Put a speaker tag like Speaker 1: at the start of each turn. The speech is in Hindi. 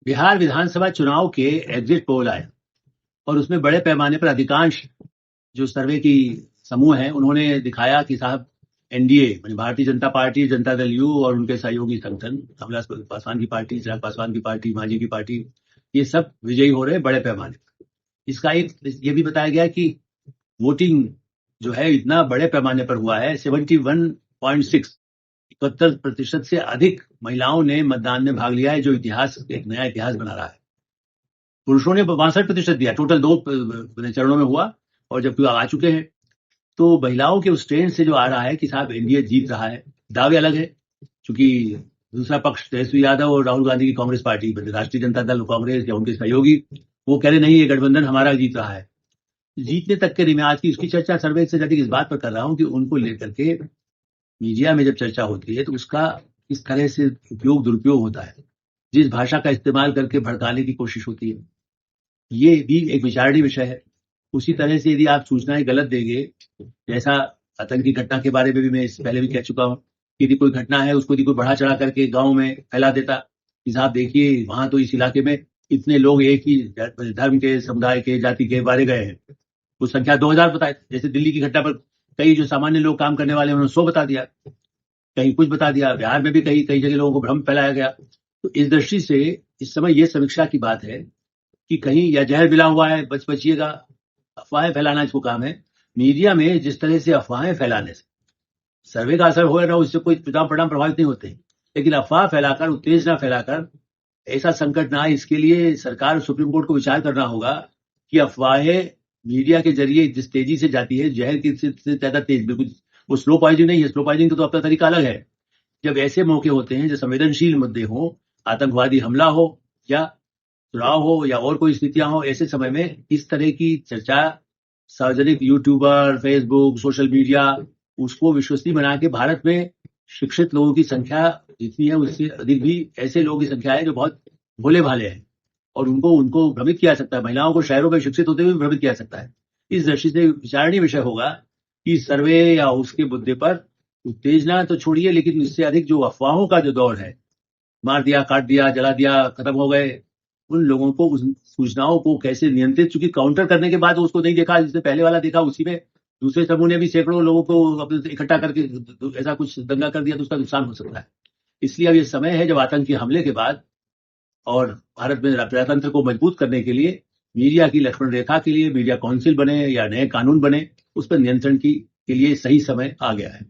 Speaker 1: बिहार विधानसभा चुनाव के एग्जिट पोल आए और उसमें बड़े पैमाने पर अधिकांश जो सर्वे की समूह है उन्होंने दिखाया कि साहब एनडीए यानी भारतीय जनता पार्टी, जनता दल यू और उनके सहयोगी संगठन, रामविलास पासवान की पार्टी, चिराग पासवान की पार्टी, मांझी की पार्टी, ये सब विजयी हो रहे हैं बड़े पैमाने पर। इसका एक ये भी बताया गया कि वोटिंग जो है इतना बड़े पैमाने पर हुआ है, 71.6 71% से अधिक महिलाओं ने मतदान में भाग लिया है, जो इतिहास एक नया इतिहास बना रहा है। पुरुषों ने 62% दिया, टोटल 2 चरणों में हुआ और जबकि आ चुके हैं। तो महिलाओं के उस ट्रेंड से जो आ रहा है कि साहब एनडीए जीत रहा है, दावे अलग है, क्योंकि दूसरा पक्ष तेजस्वी यादव और राहुल गांधी की कांग्रेस पार्टी, राष्ट्रीय जनता दल कांग्रेस या उनके सहयोगी, वो कह रहे नहीं ये गठबंधन हमारा जीत रहा है। जीतने तक के नहीं, मैं आज की उसकी चर्चा सर्वे से ज्यादा इस बात पर कर रहा हूं कि उनको लेकर के मीडिया में जब चर्चा होती है तो उसका इस तरह से उपयोग दुरुपयोग होता है, जिस भाषा का इस्तेमाल करके भड़काने की कोशिश होती है, ये भी एक विचारणीय विषय है। उसी तरह से यदि आप सूचनाएं गलत देंगे, जैसा आतंकी घटना के बारे में भी मैं इससे पहले भी कह चुका हूं, यदि कोई घटना है उसको यदि कोई बढ़ा चढ़ा करके गांव में फैला देता कि साहब देखिए वहां तो इस इलाके में इतने लोग एक ही धर्म के, समुदाय के, जाति के मारे गए हैं, वो संख्या 2000 बताए। जैसे दिल्ली की घटना पर कई जो सामान्य लोग काम करने वाले उन्होंने 100 बता दिया, कहीं कुछ बता दिया। बिहार में भी कई कई जगह लोगों को भ्रम फैलाया गया। तो इस दृष्टि से इस समय ये समीक्षा की बात है कि कहीं या जहर मिला हुआ है, बचिएगा, अफवाहें फैलाना इसको काम है। मीडिया में जिस तरह से अफवाहें फैलाने से सर्वे का असर हो रहा हो, इससे कोई चुनाव परिणाम प्रभावित नहीं होते, लेकिन अफवाह फैलाकर, उत्तेजना फैलाकर ऐसा संकट ना आए, इसके लिए सरकार और सुप्रीम कोर्ट को विचार करना होगा कि अफवाहें मीडिया के जरिए जिस तेजी से जाती है, जहर की से ज्यादा तेज, बिल्कुल वो स्लो पॉइजनिंग नहीं है। स्लो पॉइजनिंग का तो अपना तरीका अलग है। जब ऐसे मौके होते हैं जो संवेदनशील मुद्दे हो, आतंकवादी हमला हो या चुनाव हो या और कोई स्थितियां हो, ऐसे समय में इस तरह की चर्चा सार्वजनिक यूट्यूबर, फेसबुक, सोशल मीडिया, उसको विश्वसनीय बना के भारत में शिक्षित लोगों की संख्या जितनी है उससे अधिक भी ऐसे लोगों की संख्या है जो बहुत भोले भाले हैं और उनको उनको भ्रमित किया जा सकता है। महिलाओं को शहरों में शिक्षित होते हुए भी भ्रमित किया जा सकता है। इस दृष्टि से विचारणीय विषय होगा कि सर्वे या उसके मुद्दे पर उत्तेजना तो छोड़िए, लेकिन इससे अधिक जो अफवाहों का जो दौर है, मार दिया, काट दिया, जला दिया, खत्म हो गए, उन लोगों को उस सूचनाओं को कैसे नियंत्रित, चूंकि काउंटर करने के बाद उसको नहीं देखा जिसने पहले वाला देखा, उसी में दूसरे समूह ने भी सैकड़ों लोगों को अपने इकट्ठा करके ऐसा कुछ दंगा कर दिया तो उसका नुकसान हो सकता है। इसलिए अब ये समय है जब आतंकी हमले के बाद और भारत में प्रजातंत्र को मजबूत करने के लिए मीडिया की लक्ष्मण रेखा के लिए मीडिया काउंसिल बने या नए कानून बने, उस पर नियंत्रण के लिए सही समय आ गया है।